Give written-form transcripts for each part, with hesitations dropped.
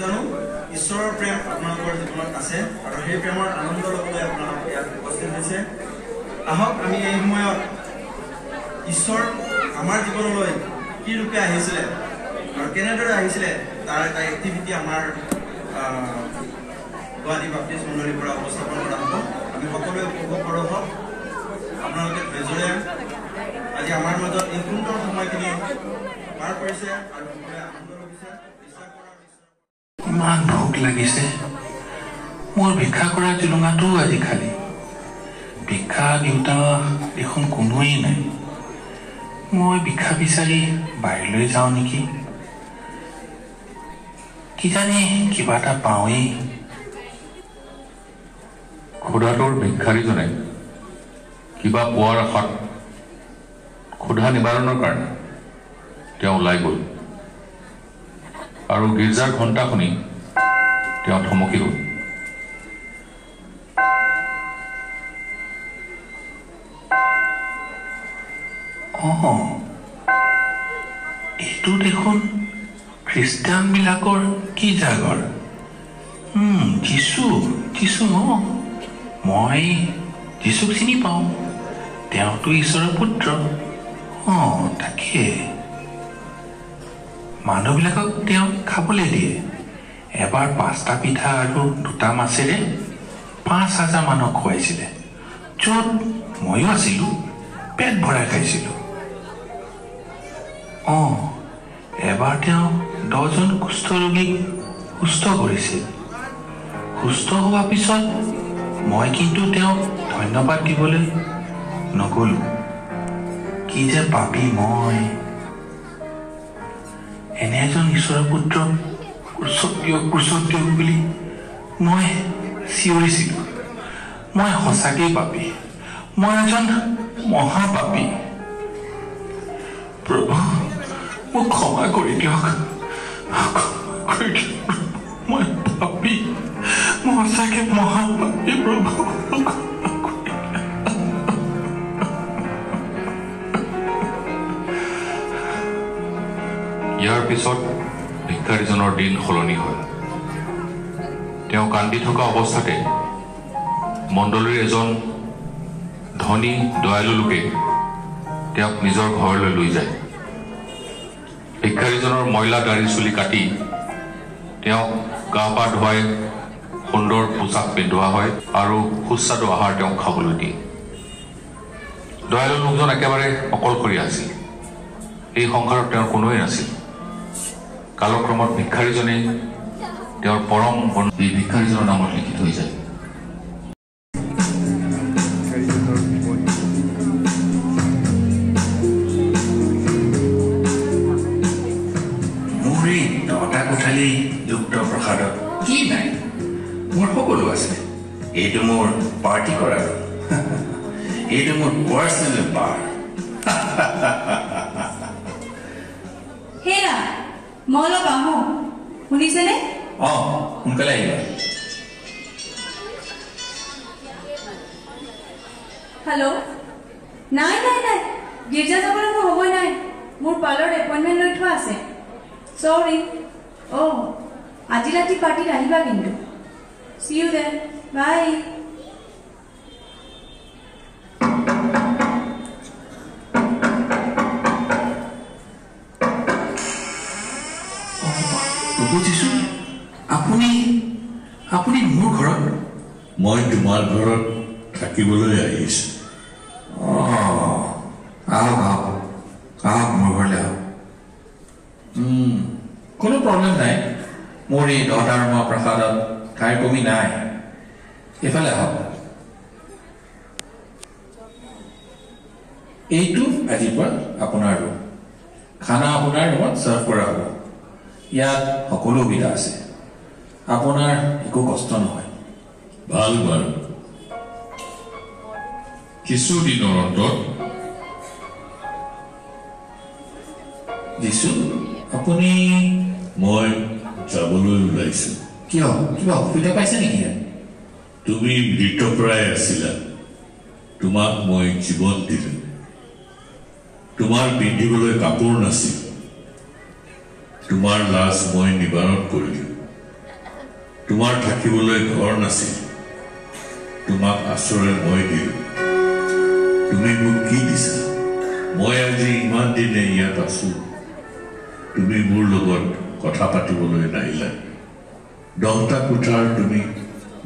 জানো ঈশ্বৰৰ প্ৰেম আপোনালোকৰ জীৱনত আছে আৰু সেই প্ৰেমৰ আনন্দ ল'বলৈ আপোনালোক ইয়াত উপস্থিত হৈছে। আহক আমি এই সময়ত ঈশ্বৰ আমাৰ জীৱনলৈ কি ৰূপে আহিছিলে আৰু কেনেদৰে আহিছিলে তাৰ এটা এক্টিভিটি আমাৰ গুৱাহাটী বাপ্তিষ্ট মণ্ডলীৰ পৰা উপস্থাপন কৰা হ'ব। আমি সকলোৱে উপভোগ কৰোঁ। হওক আপোনালোকে ধৈৰ্যৰে আজি আমাৰ মাজত এই সুন্দৰ সময়খিনি পাৰ কৰিছে আৰু সকলোৱে আনন্দ লভিছে। ইমান ভোক লাগিছে। মোৰ ভিক্ষা কৰা জুলুঙাটো আজি খালি। ভিক্ষা দিওঁতা দেখোন কোনোৱেই নাই। মই ভিক্ষা বিচাৰি বাহিৰলৈ যাওঁ নেকি? কিজানি কিবা এটা পাওঁৱেই। ক্ষুধাটোৰ ভিক্ষাৰীজনে কিবা পোৱাৰ আশাত ক্ষুধা নিবাৰণৰ কাৰণে তেওঁ ওলাই গ'ল আৰু গীৰ্জাৰ ঘণ্টা শুনি তেওঁ থমকি গ'ল। এইটো দেখোন খ্ৰীষ্টিয়ানবিলাকৰ কি জাগৰ। যিচু ন, মই যিচুক চিনি পাওঁ। তেওঁতো ঈশ্বৰৰ পুত্ৰ। তাকে মানুহবিলাকক তেওঁ খাবলৈ দিয়ে। এবাৰ 5টা পিঠা আৰু 2টা মাছেৰে 5,000 মানুহক খুৱাইছিলে, য'ত ময়ো আছিলোঁ। পেট ভৰাই খাইছিলোঁ। এবাৰ তেওঁ 10জন কুষ্ঠ ৰোগীক সুস্থ কৰিছিল। সুস্থ হোৱাৰ পিছত মই কিন্তু তেওঁক ধন্যবাদ দিবলৈ নগ'লো। কি যে পাপী মই। এনে এজন ঈশ্বৰৰ পুত্ৰ কুৰ্চত দিয়ক বুলি মই চিঞৰিছিলোঁ। মই সঁচাকেই পাপী। মই এজন মহাপাপী। প্ৰভু, মোক ক্ষমা কৰি দিয়ক। মই পাপী। মই সঁচাকে মহাপাপী প্ৰভু। ইয়াৰ পিছত ভিক্ষাৰীজনৰ দিন সলনি হয়। তেওঁ কান্দি থকা অৱস্থাতে মণ্ডলীৰ এজন ধনী দয়ালু লোকে তেওঁক নিজৰ ঘৰলৈ লৈ যায়। ভিক্ষাৰীজনৰ ময়লা দাড়ি চুলি কাটি তেওঁক গা পা ধুৱাই সুন্দৰ পোচাক পিন্ধোৱা হয় আৰু সুস্বাদু আহাৰ তেওঁক খাবলৈ দিয়ে। দয়ালু লোকজন একেবাৰে অকলশৰীয়া আছিল। এই সংসাৰত তেওঁৰ কোনোৱেই নাছিল। কালক্ৰমত ভিক্ষাৰীজনে তেওঁৰ পৰম এই ভিক্ষাৰীজনৰ নামত লিখি থৈ যায়। মোৰ এই 10টা কোঠালি যুক্ত প্ৰসাদত কি নাই? মোৰ সকলো আছে। এইটো মোৰ পাৰ্টি কৰা। এইটো মোৰ পাৰ্চনেল বাৰ। হেৰা, মই অলপ আহোঁ। শুনিছেনে? সোনকালে আহিবা। হেল্ল'। নাই, গীৰ্জা যাবলৈ মোৰ সময় নাই। মোৰ পাৰ্লাৰত এপইণ্টমেণ্ট লৈ থোৱা আছে। চৰি। আজি ৰাতি পাৰ্টিত আহিবা কিন্তু। See you then. বাই। বুজিছো। আপুনি মোৰ ঘৰত? মই তোমাৰ ঘৰত থাকিবলৈ আহিছো। আহক মোৰ ঘৰলৈ আহক। কোনো প্ৰব্লেম নাই। মোৰ এই 10টা ৰুমৰ প্ৰসাদত ঠাইৰ কমি নাই। এইফালে আহক। এইটো আজিৰ পৰা আপোনাৰ ৰুম। খানা আপোনাৰ ৰুমত চাৰ্ভ কৰা হ'ব। ইয়াত সকলো সুবিধা আছে। আপোনাৰ একো কষ্ট নহয়। ভাল বাৰু। কিছুদিনৰ অন্তত যিচু, আপুনি? মই যাবলৈ ওলাইছো। কিয়? কিবা অসুবিধা পাইছে নেকি? তুমি মৃতপ্ৰায় আছিলা। তোমাক মই জীৱন দিলো। তোমাৰ পিন্ধিবলৈ কাপোৰ নাছিল। তোমাৰ লাজ মই নিবাৰণ কৰিলো। তোমাৰ থাকিবলৈ ঘৰ নাছিল তোমাক আশ্ৰয় মই দিলোঁ তুমি মোক কি দিছা মই আজি ইমান দিনে ইয়াত আছোঁ তুমি মোৰ লগত কথা পাতিবলৈ নাহিলা 10টা কোঠাৰ তুমি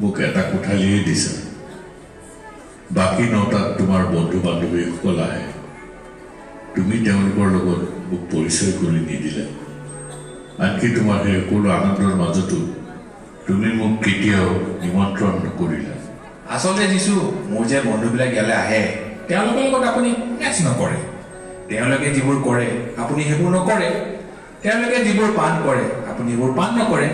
মোক এটা কোঠালিয়ে দিছা বাকী 9টাত তোমাৰ বন্ধু বান্ধৱীসকল আহে তুমি তেওঁলোকৰ লগত মোক পৰিচয় কৰি নিদিলা আনকি তোমাৰ সেই সকলো আনন্দৰ মাজতো তুমি মোক কেতিয়াও নিমন্ত্ৰণ নকৰিলা আচলতে যিছু মোৰ যে বন্ধুবিলাক ইয়ালৈ আহে তেওঁলোকৰ লগত আপুনি মেচ নকৰে তেওঁলোকে যিবোৰ কৰে আপুনি সেইবোৰ নকৰে তেওঁলোকে যিবোৰ পান কৰে আপুনি সেইবোৰ পান নকৰে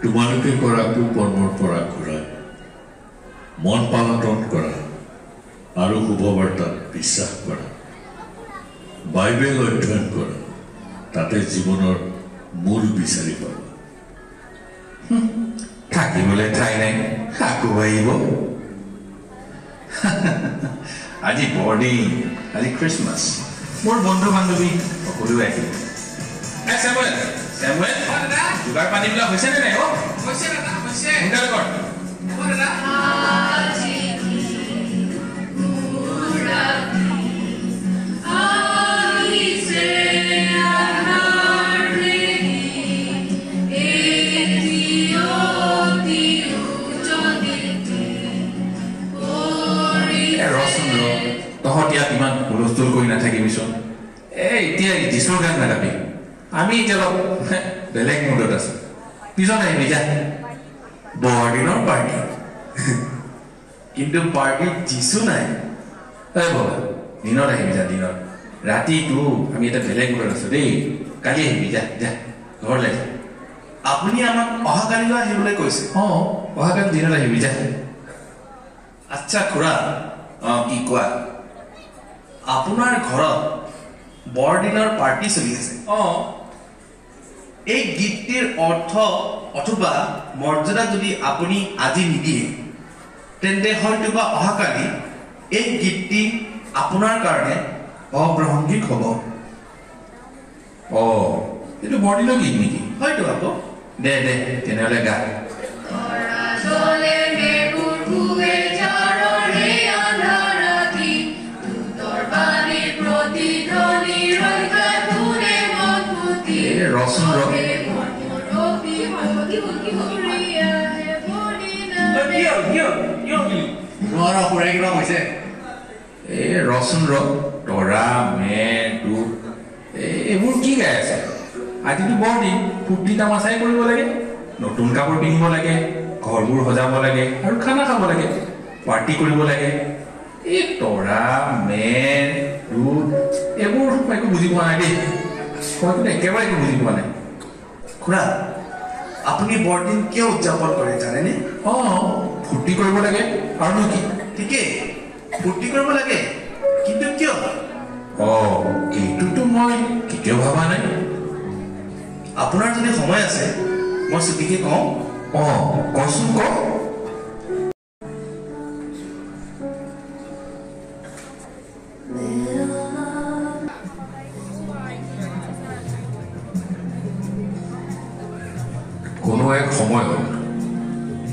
তোমালোকে কৰা কুকৰ্মৰ পৰা ঘূৰাই মন পালন কৰা আৰু শুভবাৰ্তাত বিশ্বাস কৰা বাইবেল অধ্যয়ন কৰা তাতে জীৱনৰ মূল বিচাৰি পাবা থাকিবলৈ ঠাই নাই আকৌ আহিব আজি বৰদিন আজি খ্ৰীষ্টমাছ মোৰ বন্ধু বান্ধৱী সকলোৱে আহিব যোগাৰ পানীবিলাক হৈছে নে নাই সোনকালে কৰ তহঁত ইয়াত ইমান হুলস্থুল কৰি নাথাকিবিচোন এতিয়া যিছুৰ গান নাগাবি আমি এতিয়া অলপ বেলেগ মুডত আছো পিছত আহিবি যা বৰদিনৰ পাৰ্টি কিন্তু পাৰ্টিত যিছু নাই বাবা দিনত আহিবি যা দিনত ৰাতিটো আমি এটা বেলেগ মুডত আছো দেই কালি আহিবি যা যা ঘৰলৈ যা আপুনি আমাক অহাকালিলৈ আহিবলৈ কৈছে অহাকালি দিনত আহিবি যা আচ্ছা খুৰা কি কোৱা আপোনাৰ ঘৰত বৰদিনৰ পাৰ্টি চলি আছে এই গীতটিৰ অৰ্থ অথবা মৰ্যাদা যদি আপুনি আজি নিদিয়ে তেন্তে হয়তোবা অহাকালি এই গীতটি আপোনাৰ কাৰণে অগ্ৰহণযোগ্য হ'ব এইটো বৰদিনৰ গীত নেকি হয়তো আকৌ দে তেনেহ'লে গা ৰচন ৰচন তৰা মে দুখ এইবোৰ কি গাই আছে আজিতো বৰদিন ফূৰ্তি তামাচাই কৰিব লাগে নতুন কাপোৰ পিন্ধিব লাগে ঘৰবোৰ সজাব লাগে আৰু খানা খাব লাগে পাৰ্টি কৰিব লাগে এই তৰা মে দুখ এইবোৰ একো বুজি পোৱা নাই দেই মই একেবাৰে একো বুজি পোৱা নাই খুৰা আপুনি বৰদিন কিয় উদযাপন কৰে জানেনে ফূৰ্তি কৰিব লাগে আৰু কি ঠিকেই ফূৰ্তি কৰিব লাগে কিন্তু কিয় এইটোতো মই কেতিয়াও ভবা নাই আপোনাৰ যদি সময় আছে মই ছুটিকে কওঁ কচোন ক কোনো এক সময়ত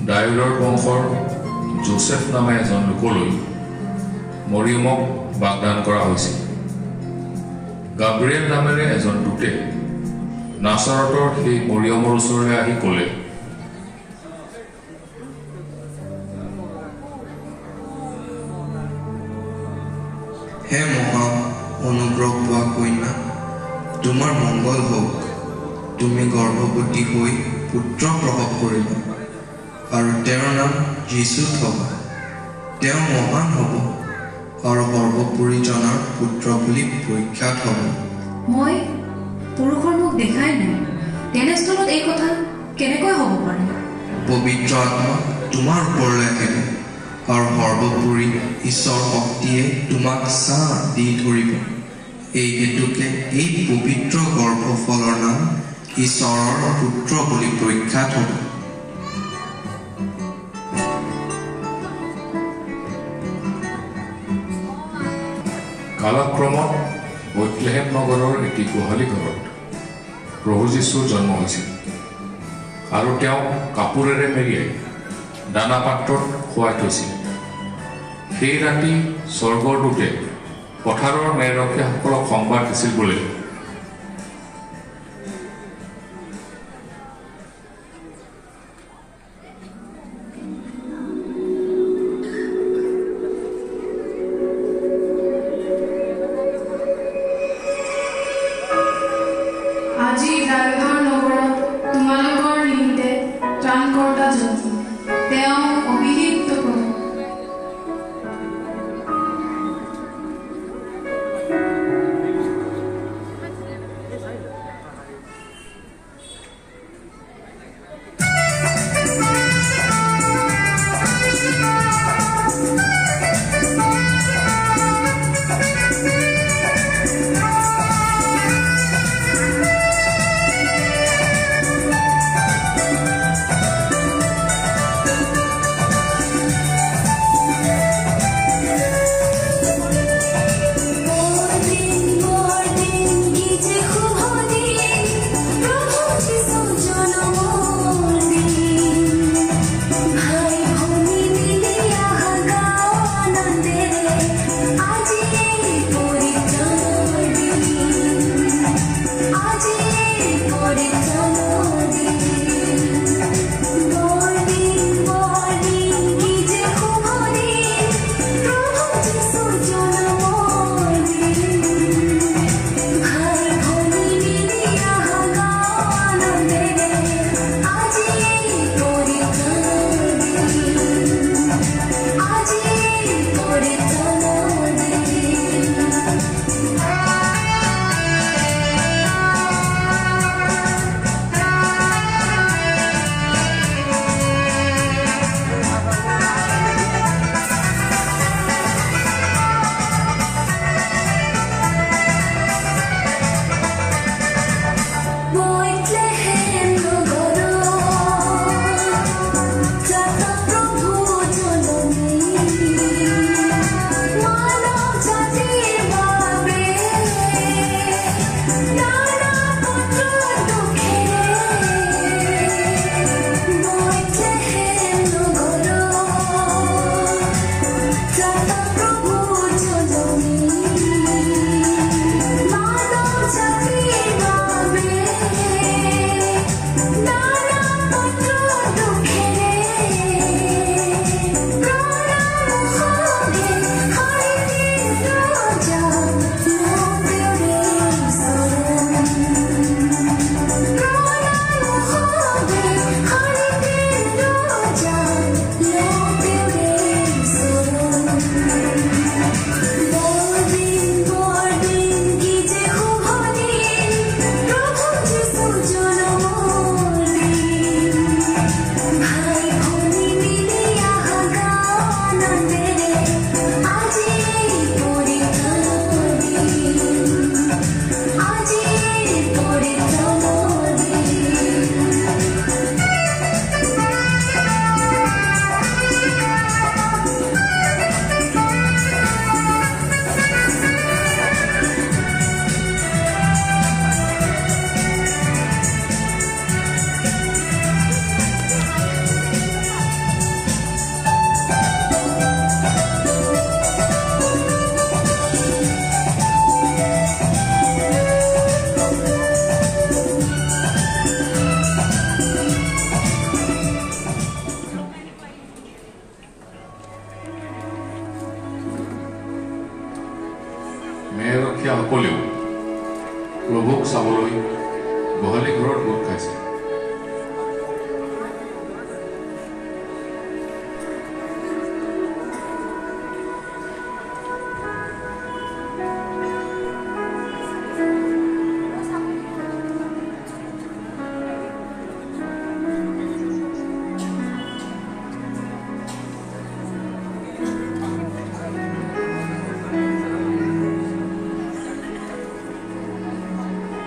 ডায়ুলৰ বংশৰ জোচেফ নামে এজন লোকলৈ মৰিয়মক বাগদান কৰা হৈছিল গাব্ৰিয়েল নামেৰে এজন দূতে নাছাৰতৰ সেই মৰিয়মৰ ওচৰলৈ আহি ক'লে হে মহা অনুগ্ৰহ পোৱা কন্যা তোমাৰ মংগল হওক তুমি গৰ্ভৱতী হৈ পুত্ৰ প্ৰসৱ কৰিবা আৰু তেওঁৰ নাম যীশু হ'ব তেওঁ মহান হ'ব আৰু সৰ্বোপৰি জনাৰ পুত্ৰ বুলি প্ৰখ্যাত হ'ব মই পুৰুষৰ মুখ দেখাই নাই তেনেস্থলত এই কথা কেনেকৈ হ'ব পাৰে পবিত্ৰ আত্মা তোমাৰ ওপৰলৈ আহিব আৰু সৰ্বোপৰি ঈশ্বৰ শক্তিয়ে তোমাক ছাঁ দি ধৰিব এই হেতুকে এই পবিত্ৰ গৰ্ভফলৰ নাম ঈশ্বৰৰ পুত্ৰ বুলি প্ৰখ্যাত হ'ব কালক্ৰমত বেথলেহেম নগৰৰ এটি গোহালি ঘৰত প্ৰভু যীশুৰ জন্ম হৈছিল আৰু তেওঁ কাপোৰেৰে মেৰিয়াই দানা পাত্ৰত খুৱাই থৈছিল। সেই ৰাতি স্বৰ্গৰ দূতে পথাৰৰ মেৰখীয়াসকলক সংবাদ দিছিল বোলে, আজি ড্ৰাইভাৰ নগৰত তোমালোকৰ নিমিত্তে ত্ৰাণকৰ্তা জন্ম, তেওঁ অভিষিক্ত কৰক। মেৰখীয়াসকলেও প্ৰভুক চাবলৈ গোহালি ঘৰত গোট খাইছে।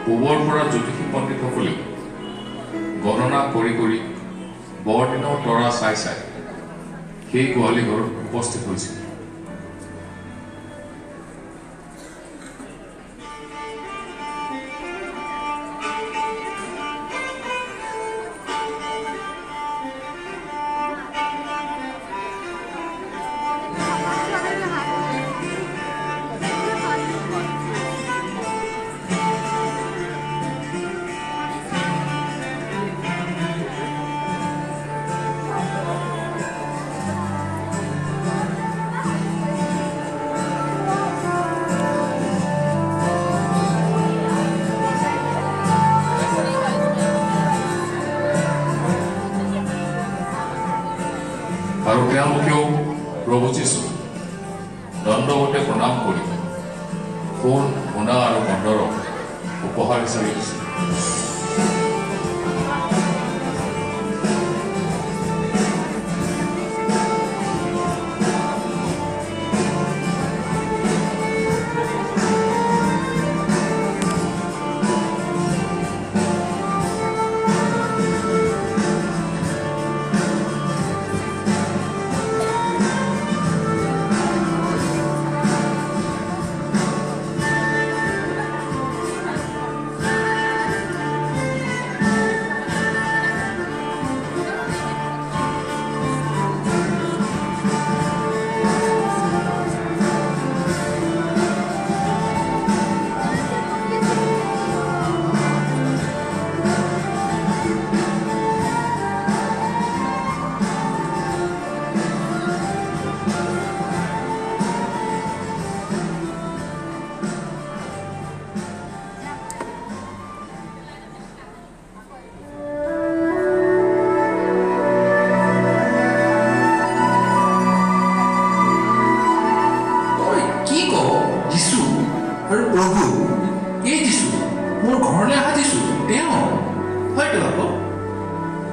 পূবৰ পৰা জ্যোতিষী পণ্ডিতসকলেও গণনা কৰি কৰি বৰদিনৰ তৰা চাই চাই সেই গোহালি ঘৰত উপস্থিত হৈছিল। তেওঁলোকেও প্ৰভু যীশু দণ্ডৱতে প্ৰণাম কৰি সোণ সোণা আৰু কন্দৰক উপহাৰ হিচাপে দিছিল।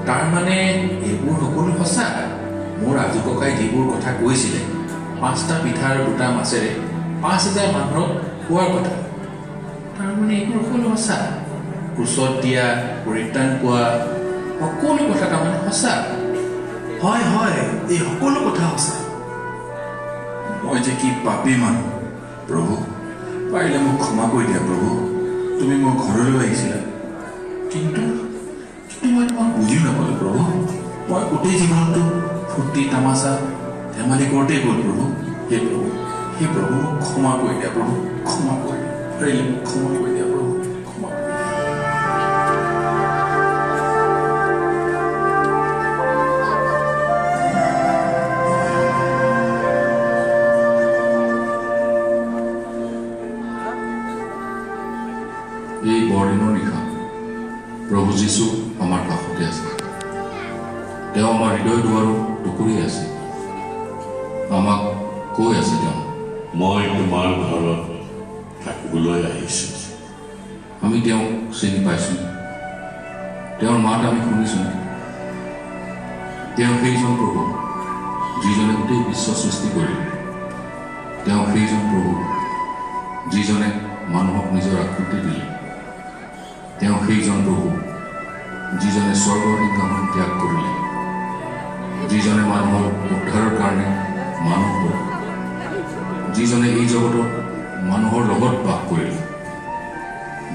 তাৰমানে এইবোৰ সকলো সঁচা। মোৰ আজু ককাই যিবোৰ কথা কৈছিলে 5টা পিঠা আৰু 2টা মাছেৰে 5000 মানুহক খোৱাৰ কথা, তাৰমানে এইবোৰ সকলো সঁচা। কুচত দিয়া, পৰিত্ৰাণ পোৱা সকলো কথা তাৰমানে সঁচা। হয় হয়, এই সকলো কথা সঁচা। মই যে কি পাপী মানুহ প্ৰভু, পাৰিলে মোক ক্ষমা কৰি দিয়া প্ৰভু। তুমি মোৰ ঘৰলৈ আহিছিলা, কিন্তু মই তোমাক বুজিও নাপালো প্ৰভু। মই গোটেই জীৱনটো ফূৰ্তি তামাচা ধেমালি কৰোঁতেই গ'ল প্ৰভু। সেই প্ৰভু মোক ক্ষমা কৰি দিয়া প্ৰভু, ক্ষমা কৰি দিয়া। পাৰিলে মোক ক্ষমা কৰি দিয়া প্ৰভু, ক্ষমা কৰি দিয়া। এই বৰদিনৰ নিশা প্ৰভু যীশু আমাৰ কাষতে আছে। তেওঁ আমাৰ হৃদয় দুৱাৰো টুকুৰি আছে। আমাক কৈ আছে তেওঁ, মই তোমাৰ ঘৰত থাকিবলৈ আহিছোঁ। আমি তেওঁক চিনি পাইছোঁ, তেওঁৰ মাত আমি শুনিছোঁ। তেওঁ সেইজন প্ৰভু যিজনে গোটেই বিশ্ব সৃষ্টি কৰিলে। তেওঁ সেইজন প্ৰভু যিজনে মানুহক নিজৰ আকৃতি দিলে। তেওঁ সেইজন প্ৰভু যিজনে স্বৰ্গৰ সিংহাসন ত্যাগ কৰিলে, যিজনে মানুহৰ উদ্ধাৰৰ কাৰণে মানুহ হ'ল, যিজনে এই জগতত মানুহৰ লগত বাস কৰিলে,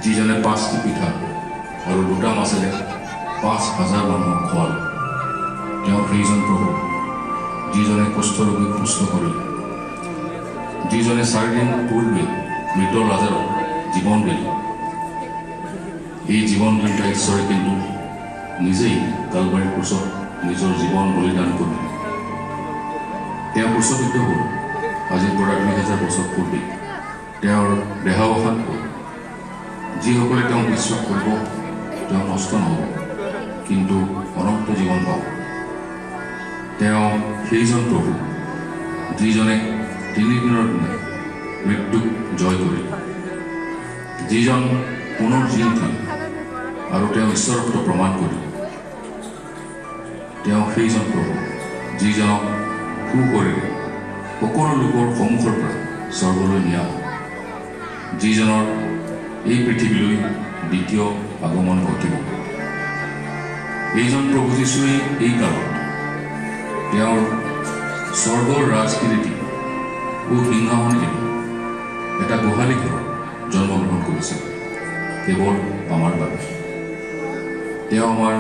যিজনে 5টি পিঠা আৰু 2টা মাছেৰে 5000 মানুহক খোৱালে। তেওঁ সেইজন প্ৰভু যিজনে কুষ্ঠৰোগীক সুস্থ কৰিলে, যিজনে 4 দিন পূৰ্বে মৃত লাজাৰক জীৱন দিলে। এই জীৱন দিওঁতা ঈশ্বৰে কিন্তু নিজেই কালবাৰীৰ ক্ৰুচত নিজৰ জীৱন বলিদান কৰিলে। তেওঁ ক্ৰুচবিদ্ধ হ'ল আজিৰ পৰা 2000 বছৰ পূৰ্বে। তেওঁৰ দেহাৱসান হ'ল। যিসকলে তেওঁক বিশ্বাস কৰিব তেওঁ নষ্ট নহ'ব, কিন্তু অনন্ত জীৱন পাব। তেওঁ সেইজন প্ৰভু যিজনে 3 দিনৰ দিনা মৃত্যুক জয় কৰিলে, যিজন পুনৰ জীয়াই উঠিলে আৰু তেওঁ ঈশ্বৰত্ব প্ৰমাণ কৰিলে। তেওঁ সেইজন প্ৰভু যিজনক সুশৰীৰে সকলো লোকৰ সন্মুখৰ পৰা স্বৰ্গলৈ নিয়া হ'ল, যিজনৰ এই পৃথিৱীলৈ দ্বিতীয় আগমন ঘটিব। এইজন প্ৰভু যীশুৱে এই কালত তেওঁৰ স্বৰ্গৰ ৰাজকিৰীটি সিংহাসন এৰি এটা গোহালি ঘৰত জন্মগ্ৰহণ কৰিছিল, কেৱল আমাৰ বাবে। তেওঁ আমাৰ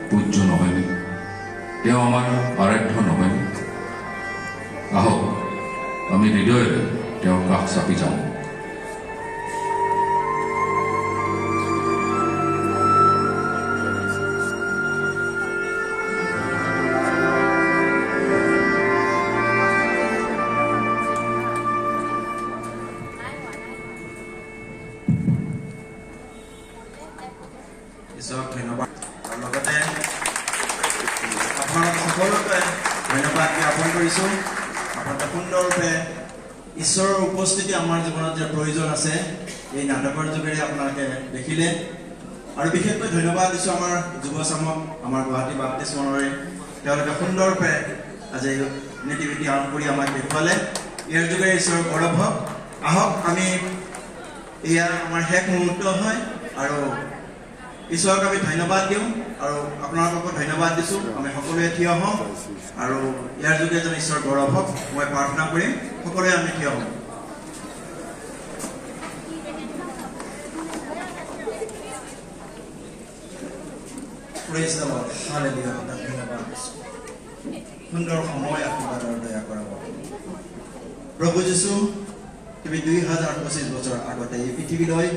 পূজ্য নহয়নে? তেওঁ আমাৰ আৰাধ্য নহয়নে? আহক আমি হৃদয়েৰে তেওঁৰ কাষ চাপি যাওঁ। ঈশ্বৰক ধন্যবাদ। আৰু লগতে আপোনালোক সকলোকে ধন্যবাদ জ্ঞাপন কৰিছোঁ আপোনালোকে সুন্দৰৰূপে ঈশ্বৰৰ উপস্থিতি আমাৰ জীৱনত যে প্ৰয়োজন আছে এই নাটকৰ যোগেৰে আপোনালোকে দেখিলে আৰু বিশেষকৈ ধন্যবাদ দিছোঁ আমাৰ যুৱ চামক আমাৰ গুৱাহাটী বাপ্তিষ্ট মনৰে তেওঁলোকে সুন্দৰৰূপে আজি নেটিভিটি অন কৰি আমাক দেখুৱালে ইয়াৰ যোগেৰে ঈশ্বৰৰ গৌৰৱ হওক আহক আমি এয়া আমাৰ শেষ মুহূৰ্ত হয় আৰু ঈশ্বৰক আমি ধন্যবাদ দিওঁ আৰু আপোনালোককো ধন্যবাদ দিছোঁ আমি সকলোৱে থিয় হওঁ আৰু ইয়াৰ যোগে যেন ঈশ্বৰৰ গৌৰৱ হওক মই প্ৰাৰ্থনা কৰিম সকলোৱে আমি থিয় হওঁ Praise the Lord. Hallelujah. ধন্যবাদ সুন্দৰ সময় আশীৰ্বাদৰ দয়া কৰা প্ৰভু যীশু তুমি 2025 বছৰ আগতে এই পৃথিৱীলৈ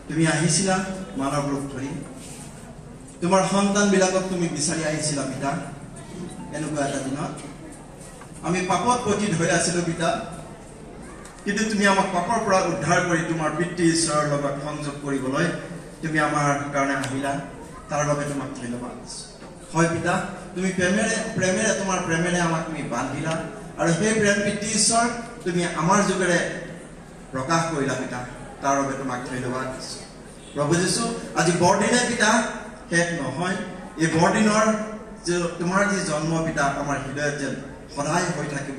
তুমি আহিছিলা মানৱ ৰূপ ধৰি তোমাৰ সন্তানবিলাকক তুমি বিচাৰি আহিছিলা পিতা এনেকুৱা এটা দিনত আমি পাপত পতিত হৈ আছিলোঁ পিতা কিন্তু তুমি আমাক পাপৰ পৰা উদ্ধাৰ কৰি তোমাৰ পিতৃ ঈশ্বৰৰ লগত সংযোগ কৰিবলৈ তুমি আমাৰ কাৰণে আহিলা তাৰ বাবে তোমাক ধন্যবাদ হয় পিতা তুমি প্ৰেমেৰে তোমাৰ প্ৰেমেৰে আমাক তুমি বান্ধিলা আৰু সেই প্ৰেম পিতৃ ঈশ্বৰ তুমি আমাৰ যোগেৰে প্ৰকাশ কৰিলা পিতা তাৰ বাবে তোমাক ধন্যবাদ দিছোঁ প্ৰভু যীশু আজি বৰদিনে পিতা শেষ নহয় এই বৰদিনৰ যে তোমাৰ যি জন্ম পিতা আমাৰ হৃদয়ত যেন সদায় হৈ থাকিব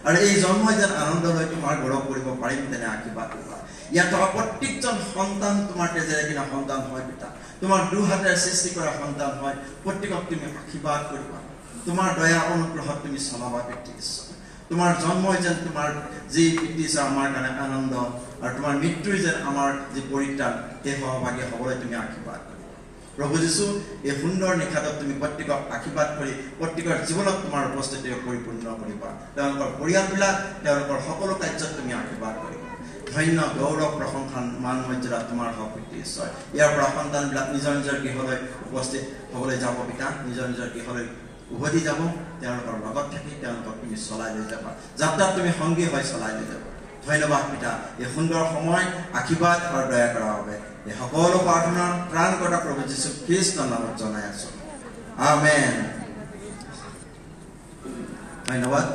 আৰু এই জন্মই যেন আনন্দ লৈ তোমাৰ গৌৰৱ কৰিব পাৰিম তেনে আশীৰ্বাদ কৰিবা ইয়াত থকা প্ৰত্যেকজন সন্তান তোমাৰ তেজেৰে কিনা সন্তান হয় পিতা তোমাৰ দুহাতেৰে সৃষ্টি কৰা সন্তান হয় প্ৰত্যেকক তুমি আশীৰ্বাদ কৰিবা তোমাৰ দয়া অনুগ্ৰহত তুমি চলাবা পিতৃ ঈশ্বৰ তোমাৰ জন্মই যেন তোমাৰ যি পিতৃ ঈশ্বৰ আমাৰ কাৰণে আনন্দ আৰু তোমাৰ মৃত্যুই যেন আমাৰ যি পৰিত্ৰাণ সেই সহভাগী হ'বলৈ তুমি আশীৰ্বাদ কৰিবা প্ৰভু যীশু এই সুন্দৰ নিশাতত তুমি প্ৰত্যেকক আশীৰ্বাদ কৰি প্ৰত্যেকৰ জীৱনত তোমাৰ উপস্থিতিৰে পৰিপূৰ্ণ কৰিবা তেওঁলোকৰ পৰিয়ালবিলাক তেওঁলোকৰ সকলো কাৰ্যত তুমি আশীৰ্বাদ কৰিবা ধন্য গৌৰৱ প্ৰশংসা মান মৰ্যাদা তোমাৰ হওক পিতৃ ঈশ্বৰ ইয়াৰ পৰা সন্তানবিলাক নিজৰ নিজৰ গৃহলৈ উপস্থিত হ'বলৈ যাব পিতা নিজৰ নিজৰ গৃহলৈ উভতি যাব তেওঁলোকৰ লগত থাকি তেওঁলোকক তুমি চলাই লৈ যাবা যাত্ৰাত তুমি সংগী হৈ চলাই লৈ যাবা ধন্যবাদ পিতা এই সুন্দৰ সময় আশীৰ্বাদ আৰু দয়া কৰাৰ বাবে এই সকলো প্ৰাৰ্থনা ত্ৰাণকৰ্তা প্ৰভু যীশু খ্ৰীষ্টৰ নামত জনাই আছোঁ আমেন ধন্যবাদ